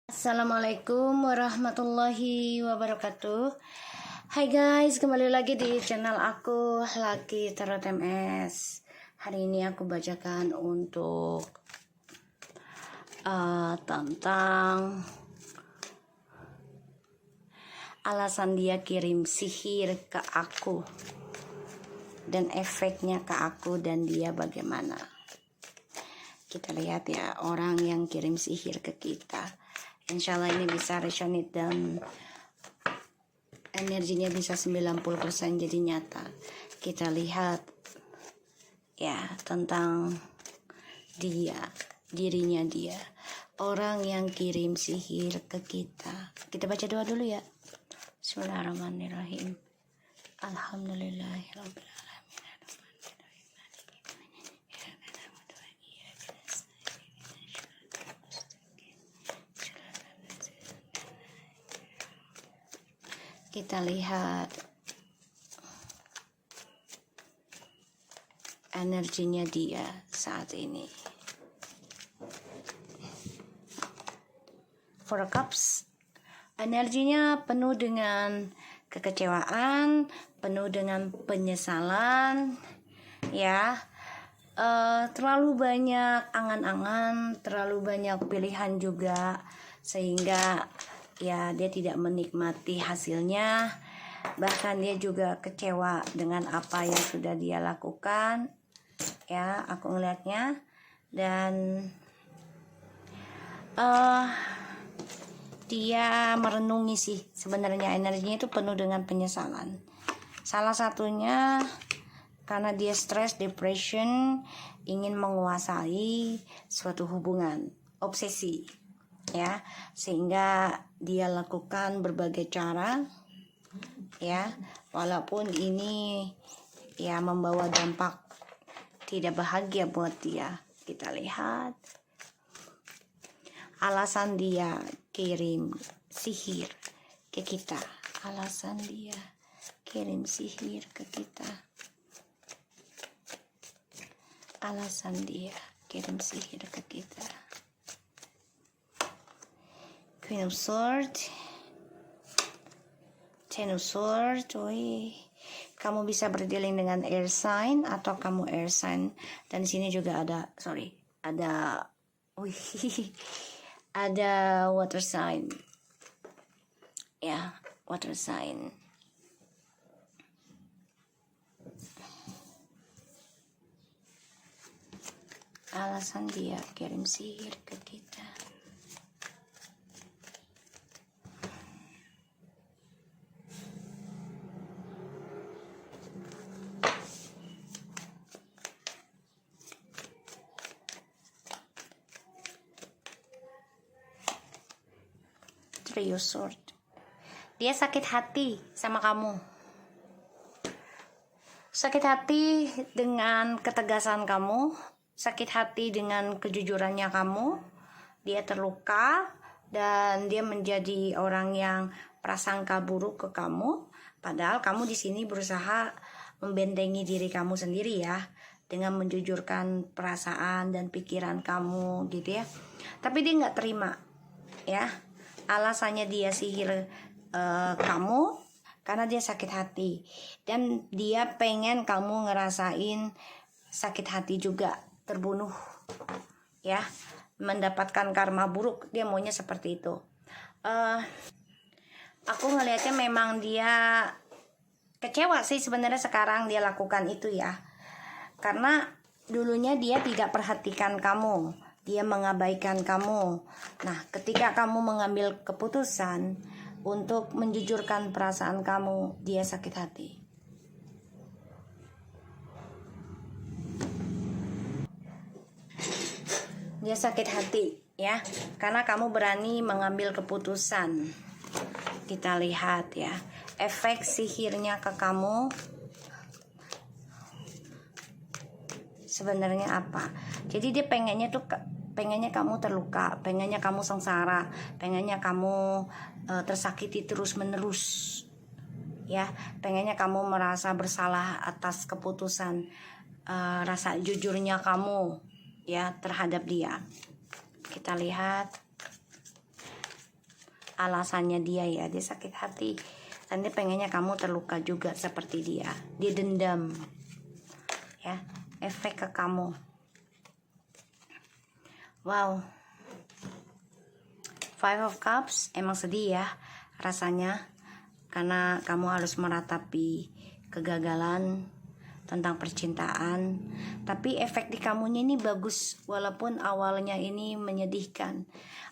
Assalamualaikum warahmatullahi wabarakatuh. Hai guys, kembali lagi di channel aku Lucky Tarot MS. Hari ini aku bacakan untuk tentang alasan dia kirim sihir ke aku dan efeknya ke aku dan dia bagaimana. Kita lihat ya, orang yang kirim sihir ke kita. Insya Allah ini bisa resonate dan energinya bisa 90% jadi nyata. Kita lihat ya tentang dirinya dia. Orang yang kirim sihir ke kita. Kita baca doa dulu ya. Bismillahirrahmanirrahim. Alhamdulillahirabbil alamin. Kita lihat energinya dia saat ini. Four Cups, energinya penuh dengan kekecewaan, penuh dengan penyesalan, ya. Terlalu banyak angan-angan, terlalu banyak pilihan juga, sehingga ya dia tidak menikmati hasilnya. Bahkan dia juga kecewa dengan apa yang sudah dia lakukan, ya, aku ngelihatnya. Dan dia merenungi sih, sebenarnya energinya itu penuh dengan penyesalan. Salah satunya karena dia stres, depression, ingin menguasai suatu hubungan, obsesi, ya, sehingga dia lakukan berbagai cara, ya, walaupun ini ya membawa dampak tidak bahagia buat dia. Kita lihat alasan dia kirim sihir ke kita. Alasan dia kirim sihir ke kita. Alasan dia kirim sihir ke kita. Queen of Swords, Ten of Swords. Kamu bisa berdealing dengan air sign atau kamu air sign. Dan di sini juga ada ada water sign, ya, water sign. Alasan dia kirim sihir ke kita. Three of Swords. Dia sakit hati sama kamu. Sakit hati dengan ketegasan kamu, sakit hati dengan kejujurannya kamu. Dia terluka dan dia menjadi orang yang prasangka buruk ke kamu. Padahal kamu di sini berusaha membentengi diri kamu sendiri ya, dengan menjujurkan perasaan dan pikiran kamu gitu ya. Tapi dia nggak terima, ya. Alasannya dia sihir kamu karena dia sakit hati dan dia pengen kamu ngerasain sakit hati juga, terbunuh, ya, mendapatkan karma buruk. Dia maunya seperti itu. Aku ngelihatnya memang dia kecewa sih sebenarnya sekarang dia lakukan itu ya, karena dulunya dia tidak perhatikan kamu, dia mengabaikan kamu. Nah, ketika kamu mengambil keputusan untuk menjujurkan perasaan kamu, dia sakit hati. Dia sakit hati, ya, karena kamu berani mengambil keputusan. Kita lihat ya, efek sihirnya ke kamu sebenarnya apa. Jadi dia pengennya kamu terluka, pengennya kamu sengsara, pengennya kamu tersakiti terus menerus, ya, pengennya kamu merasa bersalah atas keputusan rasa jujurnya kamu ya terhadap dia. Kita lihat alasannya dia ya, dia sakit hati dan dia pengennya kamu terluka juga seperti dia dendam ya, efek ke kamu. Wow, Five of Cups emang sedih ya rasanya, karena kamu harus meratapi kegagalan tentang percintaan. Tapi efek di kamunya ini bagus, walaupun awalnya ini menyedihkan,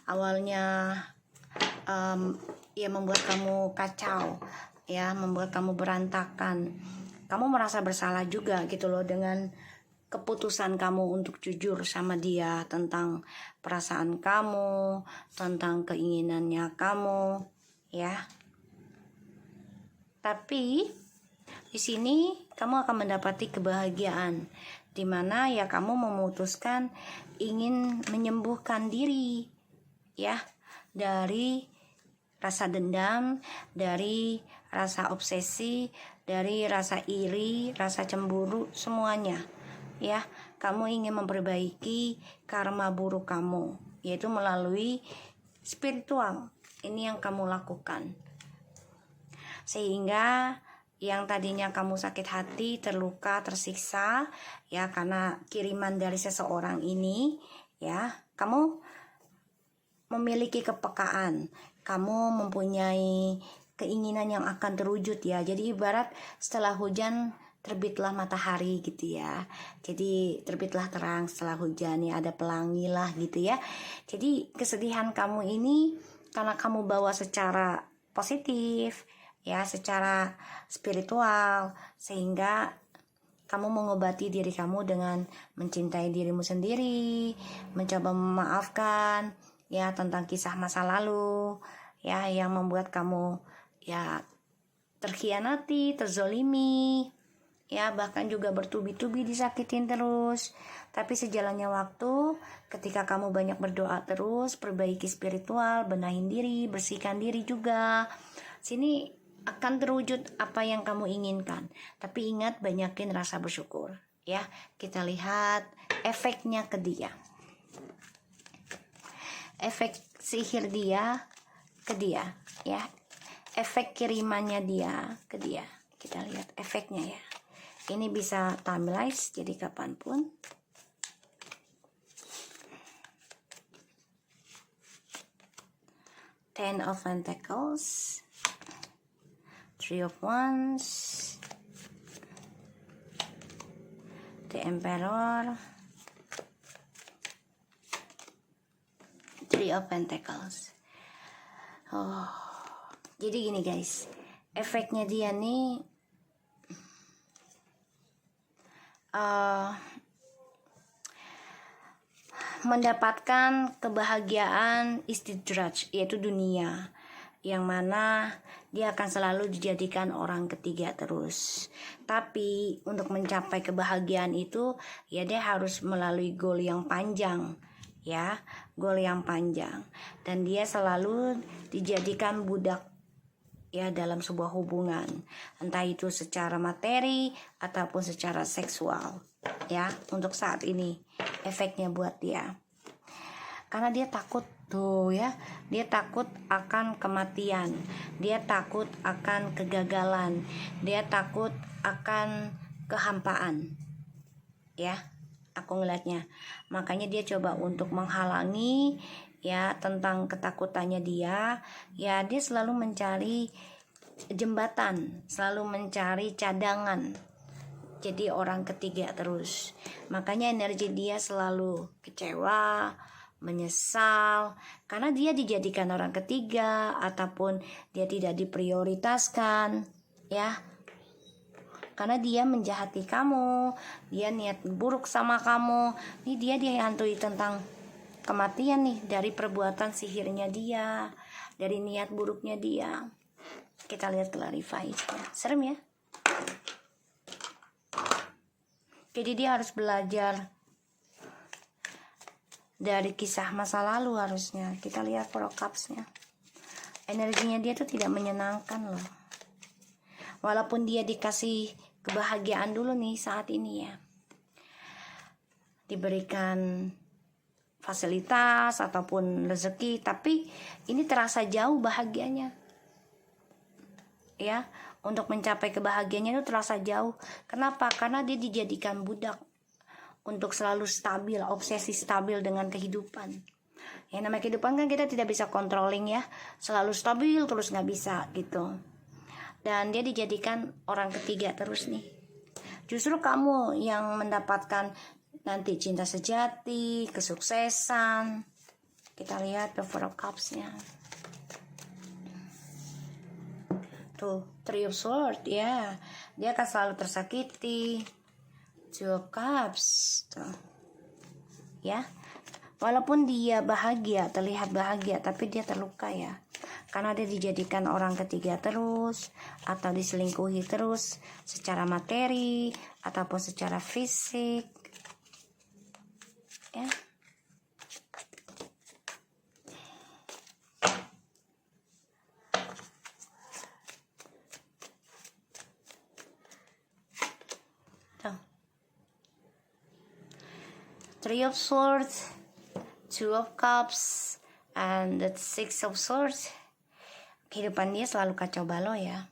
awalnya ya membuat kamu kacau ya, membuat kamu berantakan. Kamu merasa bersalah juga gitu loh dengan keputusan kamu untuk jujur sama dia tentang perasaan kamu, tentang keinginannya kamu ya. Tapi di sini kamu akan mendapati kebahagiaan, di mana ya kamu memutuskan ingin menyembuhkan diri ya dari rasa dendam, dari rasa obsesi, dari rasa iri, rasa cemburu, semuanya ya. Kamu ingin memperbaiki karma buruk kamu, yaitu melalui spiritual. Ini yang kamu lakukan, sehingga yang tadinya kamu sakit hati, terluka, tersiksa ya karena kiriman dari seseorang ini ya, kamu memiliki kepekaan, kamu mempunyai keinginan yang akan terwujud ya. Jadi ibarat setelah hujan terbitlah matahari gitu ya. Jadi terbitlah terang setelah hujan ya, ada pelangi lah gitu ya. Jadi kesedihan kamu ini karena kamu bawa secara positif ya, secara spiritual, sehingga kamu mengobati diri kamu dengan mencintai dirimu sendiri, mencoba memaafkan ya tentang kisah masa lalu ya yang membuat kamu ya terkhianati, terzolimi ya, bahkan juga bertubi-tubi disakitin terus. Tapi sejalannya waktu, ketika kamu banyak berdoa terus, perbaiki spiritual, benahin diri, bersihkan diri juga, sini akan terwujud apa yang kamu inginkan. Tapi ingat, banyakin rasa bersyukur ya. Kita lihat efeknya ke dia, efek sihir dia ke dia ya, efek kirimannya dia ke dia. Kita lihat efeknya ya. Ini bisa timeless, jadi kapanpun. Ten of Pentacles, Three of Wands, the Emperor, Three of Pentacles. Oh, jadi gini guys, efeknya dia nih mendapatkan kebahagiaan istidraj, yaitu dunia, yang mana dia akan selalu dijadikan orang ketiga terus. Tapi untuk mencapai kebahagiaan itu ya dia harus melalui goal yang panjang ya, goal yang panjang, dan dia selalu dijadikan budak ya dalam sebuah hubungan, entah itu secara materi ataupun secara seksual ya. Untuk saat ini efeknya buat dia, karena dia takut tuh ya, dia takut akan kematian, dia takut akan kegagalan, dia takut akan kehampaan ya, aku ngeliatnya. Makanya dia coba untuk menghalangi ya tentang ketakutannya dia ya. Dia selalu mencari jembatan, selalu mencari cadangan, jadi orang ketiga terus. Makanya energi dia selalu kecewa, menyesal, karena dia dijadikan orang ketiga ataupun dia tidak diprioritaskan ya, karena dia menjahati kamu, dia niat buruk sama kamu. Ini dia dihantui tentang kematian nih, dari perbuatan sihirnya dia, dari niat buruknya dia. Kita lihat clarify, serem ya. Jadi dia harus belajar dari kisah masa lalu harusnya. Kita lihat Four of Cups-nya, energinya dia tuh tidak menyenangkan loh. Walaupun dia dikasih kebahagiaan dulu nih saat ini ya, diberikan fasilitas ataupun rezeki, tapi ini terasa jauh bahagianya. Ya, untuk mencapai kebahagiaannya itu terasa jauh. Kenapa? Karena dia dijadikan budak untuk selalu stabil, obsesi stabil dengan kehidupan. Ya, namanya kehidupan kan kita tidak bisa controlling ya, selalu stabil terus nggak bisa gitu. Dan dia dijadikan orang ketiga terus nih. Justru kamu yang mendapatkan nanti cinta sejati, kesuksesan. Kita lihat the Four of Cups-nya. Tuh, Three of Swords, ya. Dia akan selalu tersakiti. Two of Cups. Tuh. Ya. Walaupun dia bahagia, terlihat bahagia, tapi dia terluka ya. Karena dia dijadikan orang ketiga terus, atau diselingkuhi terus secara materi ataupun secara fisik. Ya. Tuh. Three of Swords, Two of Cups, and the Six of Swords. Kehidupan dia selalu kacau balau ya,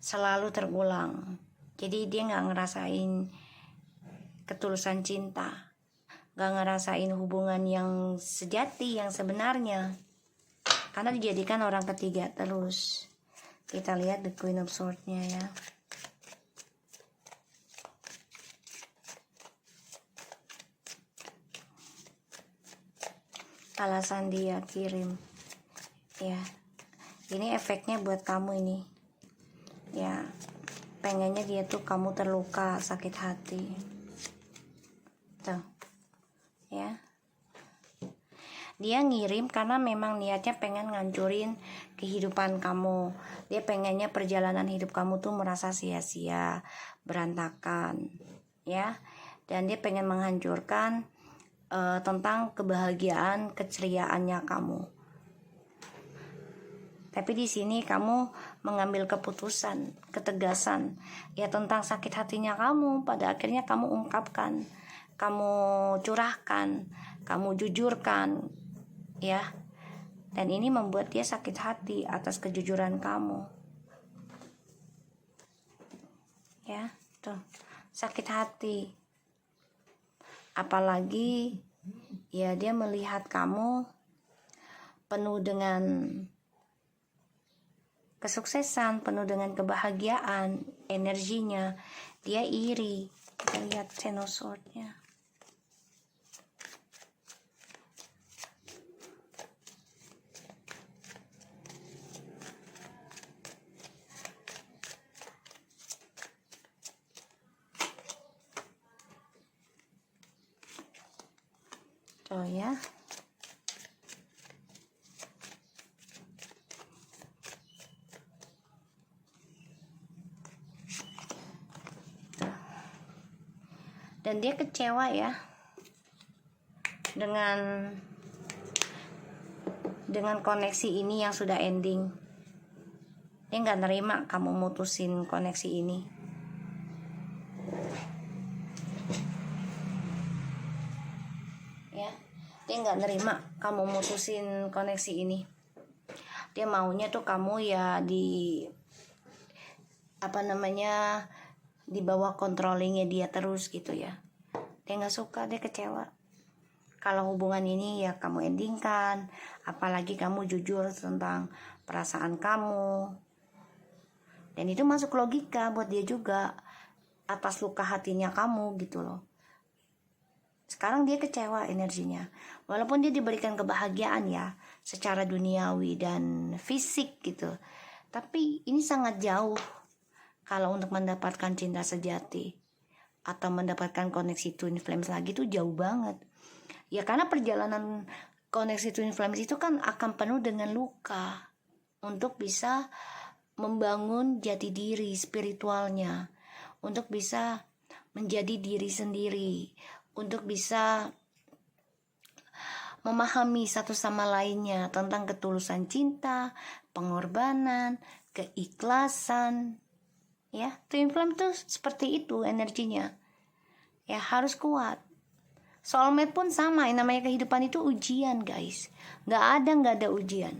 selalu terulang. Jadi dia nggak ngerasain ketulusan cinta, nggak ngerasain hubungan yang sejati, yang sebenarnya, karena dijadikan orang ketiga terus. Kita lihat the Queen of Swords-nya ya. Alasan dia kirim ya, ini efeknya buat kamu ini ya, pengennya dia tuh kamu terluka, sakit hati tuh ya. Dia ngirim karena memang niatnya pengen ngancurin kehidupan kamu. Dia pengennya perjalanan hidup kamu tuh merasa sia-sia, berantakan ya, dan dia pengen menghancurkan tentang kebahagiaan, keceriaannya kamu. Tapi di sini kamu mengambil keputusan, ketegasan ya tentang sakit hatinya kamu. Pada akhirnya kamu ungkapkan, kamu curahkan, kamu jujurkan ya. Dan ini membuat dia sakit hati atas kejujuran kamu. Ya, tuh. Sakit hati. Apalagi ya dia melihat kamu penuh dengan kesuksesan, penuh dengan kebahagiaan, energinya, dia iri. Kita lihat Ten of Swords-nya. Oh ya. Dan dia kecewa ya dengan koneksi ini yang sudah ending. Dia nggak nerima kamu mutusin koneksi ini. Ya, dia nggak nerima kamu mutusin koneksi ini. Dia maunya tuh kamu ya di di bawah controllingnya dia terus gitu ya. Dia nggak suka, dia kecewa kalau hubungan ini ya kamu endingkan, apalagi kamu jujur tentang perasaan kamu. Dan itu masuk logika buat dia juga atas luka hatinya kamu gitu loh. Sekarang dia kecewa energinya, walaupun dia diberikan kebahagiaan ya secara duniawi dan fisik gitu, tapi ini sangat jauh kalau untuk mendapatkan cinta sejati atau mendapatkan koneksi twin flames lagi tuh jauh banget. Ya karena perjalanan koneksi twin flames itu kan akan penuh dengan luka untuk bisa membangun jati diri spiritualnya, untuk bisa menjadi diri sendiri, untuk bisa memahami satu sama lainnya tentang ketulusan cinta, pengorbanan, keikhlasan. Ya, twin flame tuh seperti itu energinya. Ya, harus kuat. Soulmate pun sama, yang namanya kehidupan itu ujian guys. Nggak ada ujian.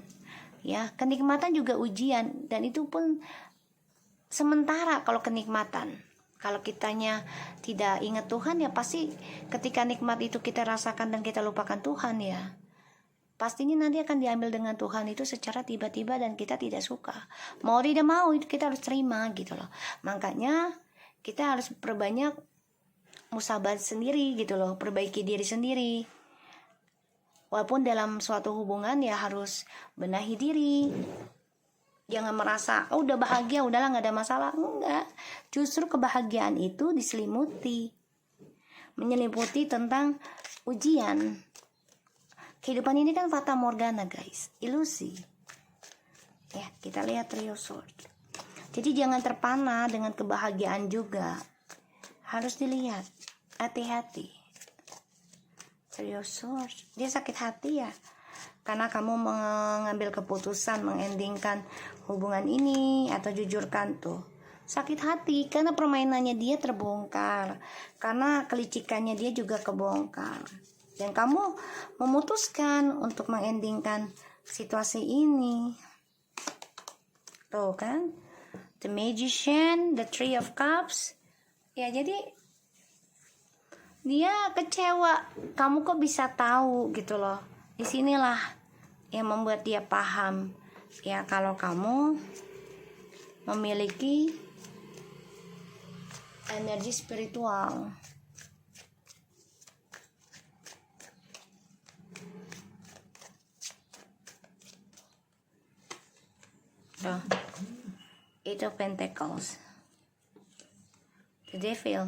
Ya, kenikmatan juga ujian, dan itu pun sementara kalau kenikmatan. Kalau kitanya tidak ingat Tuhan, ya pasti ketika nikmat itu kita rasakan dan kita lupakan Tuhan, ya pastinya nanti akan diambil dengan Tuhan itu secara tiba-tiba dan kita tidak suka. Mau tidak mau itu kita harus terima gitu loh. Makanya kita harus perbanyak musabat sendiri gitu loh, perbaiki diri sendiri. Walaupun dalam suatu hubungan ya harus benahi diri. Jangan merasa oh udah bahagia, udahlah nggak ada masalah. Enggak, justru kebahagiaan itu menyelimuti tentang ujian. Kehidupan ini kan fata morgana guys, ilusi. Ya, kita lihat Trio Sword. Jadi jangan terpana dengan kebahagiaan juga. Harus dilihat, hati-hati. Trio Sword, dia sakit hati ya, karena kamu mengambil keputusan mengendingkan hubungan ini atau jujurkan tuh. Sakit hati karena permainannya dia terbongkar, karena kelicikannya dia juga kebongkar, dan kamu memutuskan untuk mengendingkan situasi ini. Tuh kan, The Magician, The Three of Cups. Ya jadi dia kecewa, kamu kok bisa tahu gitu loh. Disinilah yang membuat dia paham ya kalau kamu memiliki energi spiritual. Tuh, itu Pentacles, The Devil.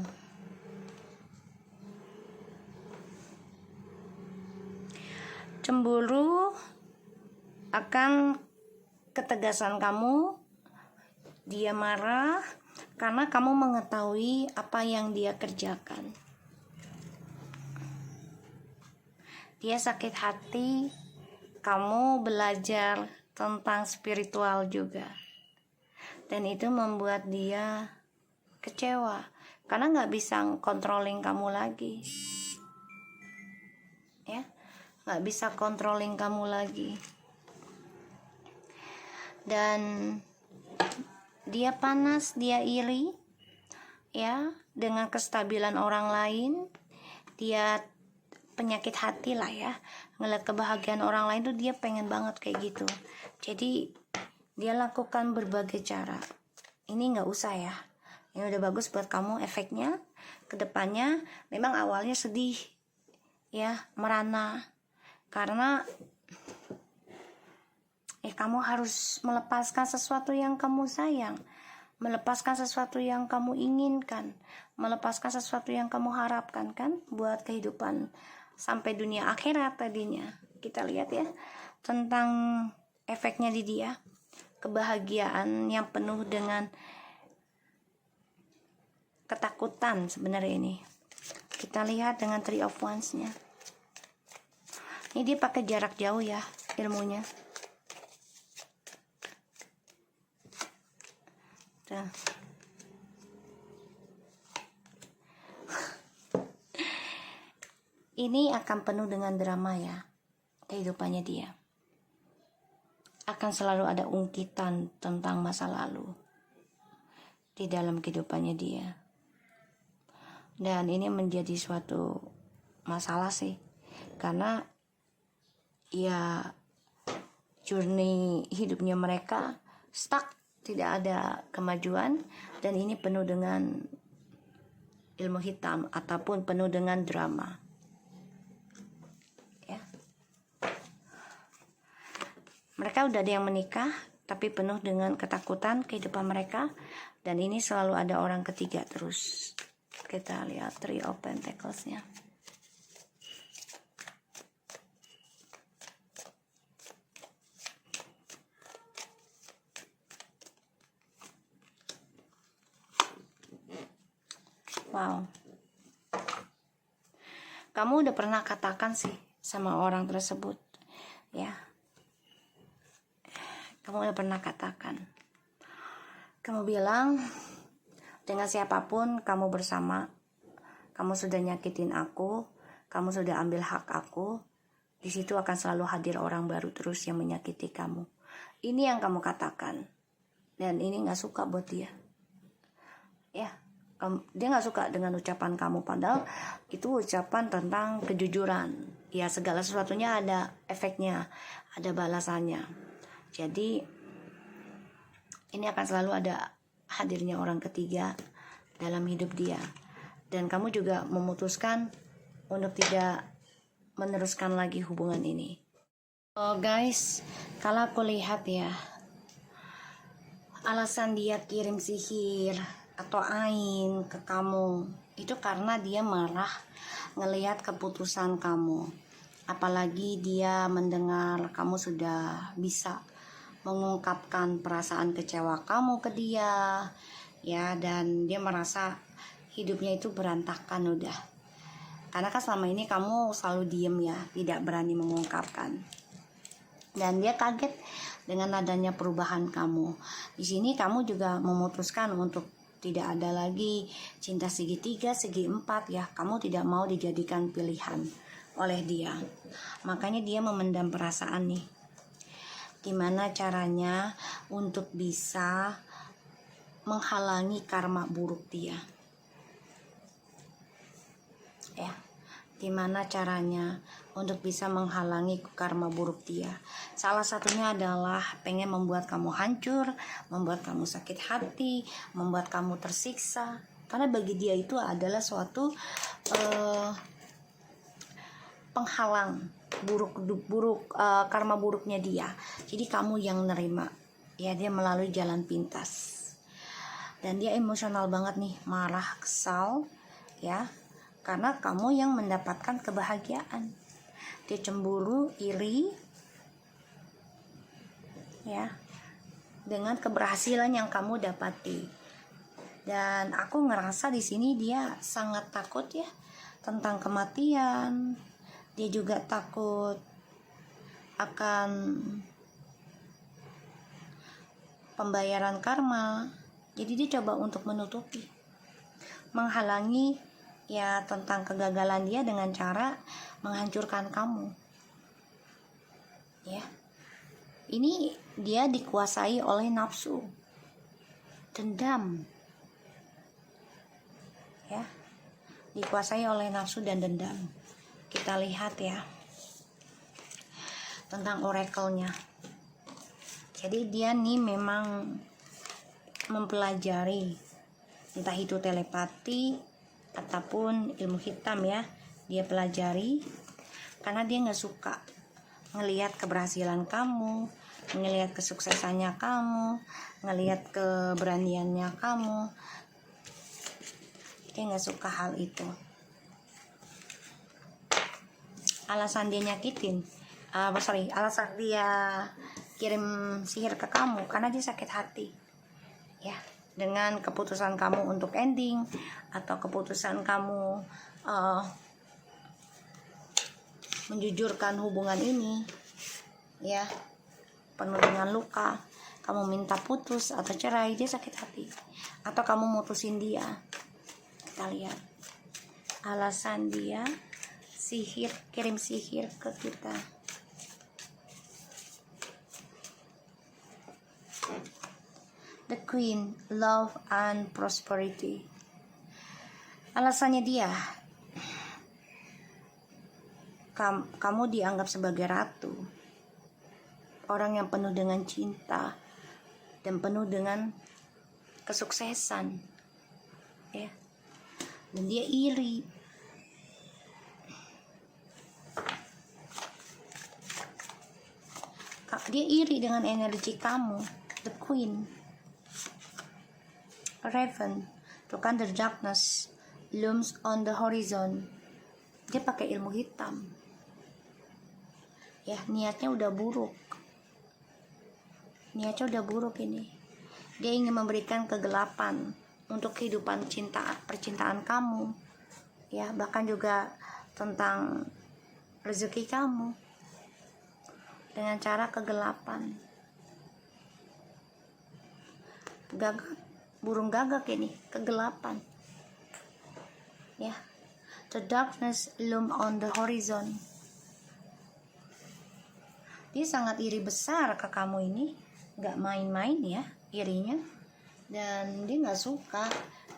Cemburu akan ketegasan kamu. Dia marah karena kamu mengetahui apa yang dia kerjakan. Dia sakit hati, kamu belajar tentang spiritual juga. Dan itu membuat dia kecewa karena gak bisa controlling kamu lagi. Ya, gak bisa controlling kamu lagi. Dan dia panas, dia iri ya dengan kestabilan orang lain. Dia penyakit hati lah ya, ngeliat kebahagiaan orang lain tuh dia pengen banget kayak gitu. Jadi dia lakukan berbagai cara. Ini gak usah ya, ini udah bagus buat kamu efeknya kedepannya. Memang awalnya sedih ya, merana, karena kamu harus melepaskan sesuatu yang kamu sayang, melepaskan sesuatu yang kamu inginkan, melepaskan sesuatu yang kamu harapkan kan buat kehidupan sampai dunia akhirat. Tadinya kita lihat ya tentang efeknya di dia, kebahagiaan yang penuh dengan ketakutan sebenarnya ini. Kita lihat dengan Three of Wands-nya. Ini dia pakai jarak jauh ya ilmunya. Tuh. Ini akan penuh dengan drama ya kehidupannya dia. Akan selalu ada ungkitan tentang masa lalu di dalam kehidupannya dia. Dan ini menjadi suatu masalah sih, karena ya journey hidupnya mereka stuck, tidak ada kemajuan, dan ini penuh dengan ilmu hitam ataupun penuh dengan drama ya. Mereka udah ada yang menikah tapi penuh dengan ketakutan kehidupan mereka, dan ini selalu ada orang ketiga terus. Kita lihat Three of Pentacles-nya. Wow. Kamu udah pernah katakan sih sama orang tersebut ya. Kamu udah pernah katakan. Kamu bilang dengan siapapun kamu bersama, kamu sudah nyakitin aku, kamu sudah ambil hak aku, di situ akan selalu hadir orang baru terus yang menyakiti kamu. Ini yang kamu katakan, dan ini nggak suka buat dia. Ya, dia nggak suka dengan ucapan kamu, padahal itu ucapan tentang kejujuran. Ya, segala sesuatunya ada efeknya, ada balasannya. Jadi ini akan selalu ada hadirnya orang ketiga dalam hidup dia, dan kamu juga memutuskan untuk tidak meneruskan lagi hubungan ini. Oh guys, kalau aku lihat ya, alasan dia kirim sihir atau ain ke kamu itu karena dia marah ngelihat keputusan kamu. Apalagi dia mendengar kamu sudah bisa mengungkapkan perasaan kecewa kamu ke dia, ya, dan dia merasa hidupnya itu berantakan udah. Karena kan selama ini kamu selalu diem ya, tidak berani mengungkapkan. Dan dia kaget dengan adanya perubahan kamu. Di sini kamu juga memutuskan untuk tidak ada lagi cinta segitiga, segi empat ya. Kamu tidak mau dijadikan pilihan oleh dia. Makanya dia memendam perasaan nih. Gimana caranya untuk bisa menghalangi karma buruk dia? Ya, gimana caranya untuk bisa menghalangi karma buruk dia? Salah satunya adalah pengen membuat kamu hancur, membuat kamu sakit hati, membuat kamu tersiksa. Karena bagi dia itu adalah suatu penghalang karma buruknya dia. Jadi kamu yang nerima, ya, dia melalui jalan pintas. Dan dia emosional banget nih, marah, kesal, ya, karena kamu yang mendapatkan kebahagiaan. Dia cemburu, iri, ya, dengan keberhasilan yang kamu dapati. Dan aku ngerasa di sini dia sangat takut ya tentang kematian. Dia juga takut akan pembayaran karma. Jadi dia coba untuk menutupi, menghalangi ya tentang kegagalan dia dengan cara menghancurkan kamu. Ya. Ini dia dikuasai oleh nafsu, dendam. Ya. Dikuasai oleh nafsu dan dendam. Kita lihat ya tentang oracle-nya. Jadi dia nih memang mempelajari entah itu telepati ataupun ilmu hitam ya, dia pelajari karena dia nggak suka ngelihat keberhasilan kamu, ngelihat kesuksesannya kamu, ngelihat keberaniannya kamu. Dia nggak suka hal itu. Alasan dia nyakitin, alasan dia kirim sihir ke kamu karena dia sakit hati, ya, dengan keputusan kamu untuk ending atau keputusan kamu menjujurkan hubungan ini, ya, penuh dengan luka. Kamu minta putus atau cerai, dia sakit hati, atau kamu mutusin dia. Kita lihat alasan dia sihir, kirim sihir ke kita. The Queen, Love and Prosperity. Alasannya dia, kamu dianggap sebagai ratu, orang yang penuh dengan cinta dan penuh dengan kesuksesan, ya. Dan dia iri. Dia iri dengan energi kamu, the Queen. Raven, to counter darkness looms on the horizon. Dia pakai ilmu hitam. Ya, niatnya udah buruk. Niatnya udah buruk ini. Dia ingin memberikan kegelapan untuk kehidupan percintaan kamu. Ya, bahkan juga tentang rezeki kamu. Dengan cara kegelapan. Burung gagak ini, kegelapan. Ya. The darkness loom on the horizon. Dia sangat iri besar ke kamu ini, gak main-main ya irinya. Dan dia gak suka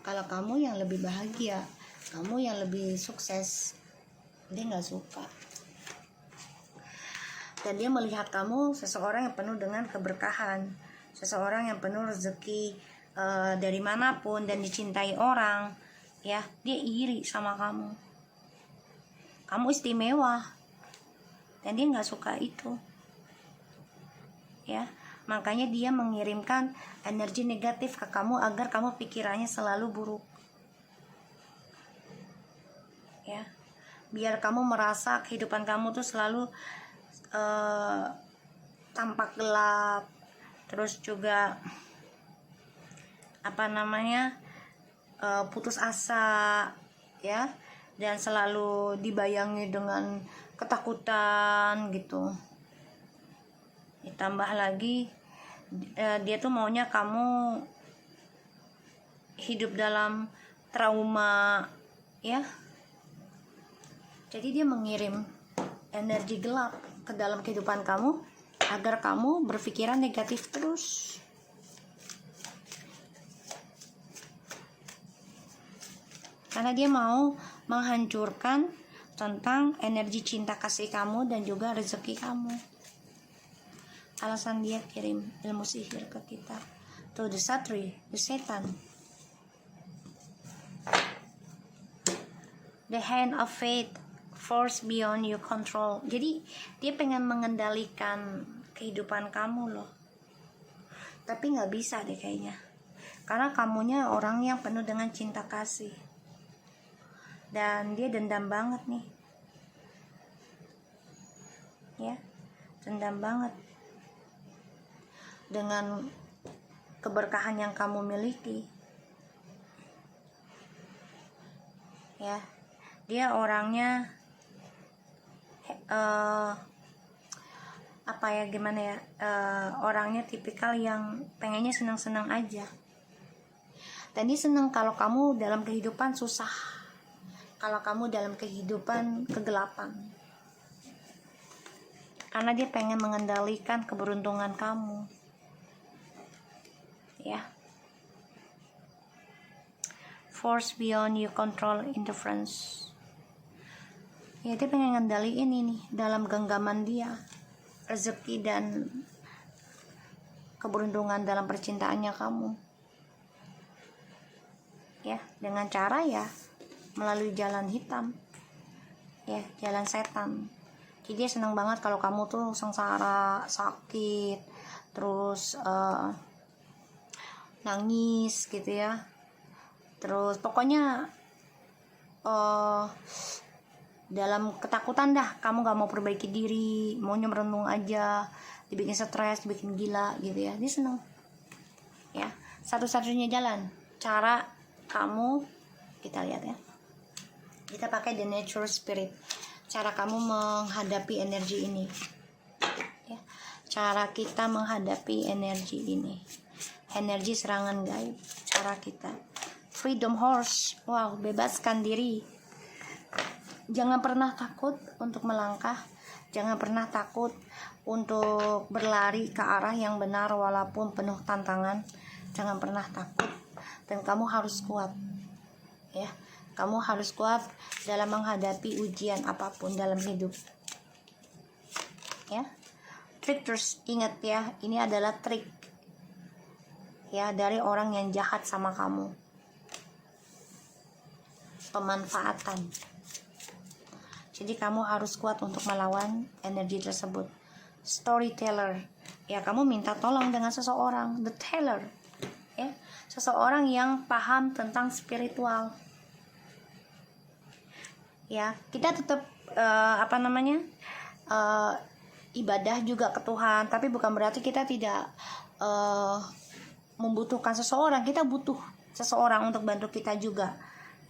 kalau kamu yang lebih bahagia, kamu yang lebih sukses. Dia gak suka. Dan dia melihat kamu seseorang yang penuh dengan keberkahan, seseorang yang penuh rezeki dari manapun dan dicintai orang, ya. Dia iri sama kamu. Kamu istimewa, dan dia nggak suka itu, ya. Makanya dia mengirimkan energi negatif ke kamu agar kamu pikirannya selalu buruk, ya. Biar kamu merasa kehidupan kamu tuh selalu tampak gelap, terus juga putus asa, ya, dan selalu dibayangi dengan ketakutan gitu. Ditambah lagi dia tuh maunya kamu hidup dalam trauma, ya. Jadi dia mengirim energi gelap ke dalam kehidupan kamu agar kamu berpikiran negatif terus. Karena dia mau menghancurkan tentang energi cinta kasih kamu dan juga rezeki kamu. Alasan dia kirim ilmu sihir ke kita. To the Satri, the setan. The hand of fate, force beyond your control. Jadi dia pengen mengendalikan kehidupan kamu loh. Tapi gak bisa deh kayaknya. Karena kamunya orang yang penuh dengan cinta kasih. Dan dia dendam banget nih. Ya, dendam banget dengan keberkahan yang kamu miliki. Ya, dia orangnya orangnya tipikal yang pengennya senang-senang aja. Dan dia senang kalau kamu dalam kehidupan susah, kalau kamu dalam kehidupan kegelapan. Karena dia pengen mengendalikan keberuntungan kamu, ya. Force beyond your control, interference. Ya, dia pengen ngendaliin ini dalam genggaman dia, rezeki dan keberuntungan dalam percintaannya kamu, ya, dengan cara ya melalui jalan hitam, ya, jalan setan. Jadi dia senang banget kalau kamu tuh sengsara, sakit, terus nangis gitu ya. Terus pokoknya dalam ketakutan dah, kamu gak mau perbaiki diri, maunya merenung aja, dibikin stres, dibikin gila gitu ya. Dia seneng, ya. Satu-satunya jalan, cara kamu, kita lihat ya, kita pakai the nature spirit, cara kamu menghadapi energi ini, ya. Cara kita menghadapi energi ini, energi serangan gaib, cara kita. Freedom horse, wow, bebaskan diri. Jangan pernah takut untuk melangkah, jangan pernah takut untuk berlari ke arah yang benar walaupun penuh tantangan. Jangan pernah takut, dan kamu harus kuat, ya. Kamu harus kuat dalam menghadapi ujian apapun dalam hidup, ya. Tricksters, ingat ya, ini adalah trik, ya, dari orang yang jahat sama kamu. Pemanfaatan. Jadi kamu harus kuat untuk melawan energi tersebut. Storyteller, ya, kamu minta tolong dengan seseorang. The teller, ya, seseorang yang paham tentang spiritual. Ya, kita tetap ibadah juga ke Tuhan, tapi bukan berarti kita tidak membutuhkan seseorang. Kita butuh seseorang untuk bantu kita juga,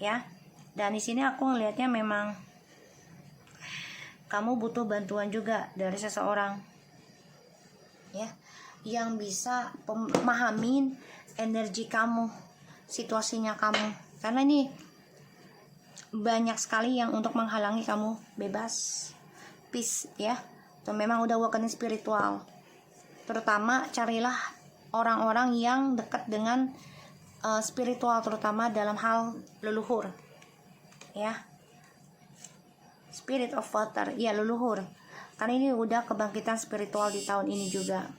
ya. Dan di sini aku ngelihatnya memang kamu butuh bantuan juga dari seseorang, ya, yang bisa memahamin energi kamu, situasinya kamu. Karena ini banyak sekali yang untuk menghalangi kamu bebas, peace ya. Itu memang udah awakening spiritual. Terutama carilah orang-orang yang dekat dengan spiritual, terutama dalam hal leluhur ya. Spirit of water, ya leluhur. Karena ini udah kebangkitan spiritual di tahun ini juga.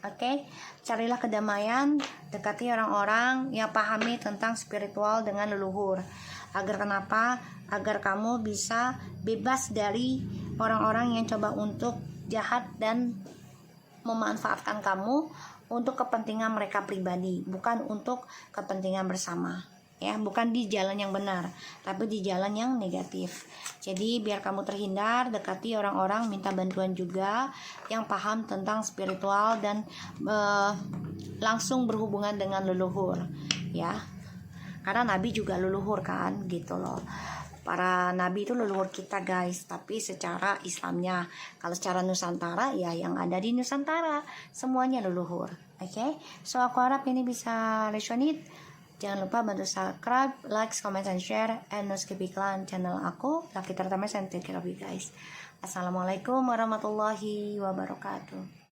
Oke, carilah kedamaian, dekati orang-orang yang pahami tentang spiritual dengan leluhur. Agar kenapa? Agar kamu bisa bebas dari orang-orang yang coba untuk jahat dan memanfaatkan kamu untuk kepentingan mereka pribadi, bukan untuk kepentingan bersama. Ya, bukan di jalan yang benar, tapi di jalan yang negatif. Jadi biar kamu terhindar, dekati orang-orang, minta bantuan juga yang paham tentang spiritual dan langsung berhubungan dengan leluhur ya. Karena nabi juga leluhur kan, gitu loh. Para nabi itu leluhur kita guys, tapi secara Islamnya. Kalau secara Nusantara ya yang ada di Nusantara semuanya leluhur. Oke, so aku harap ini bisa resonate. Jangan lupa bantu subscribe, like, comment, and share, and no skip iklan channel aku. Laki terutama and take care of you guys. Assalamualaikum warahmatullahi wabarakatuh.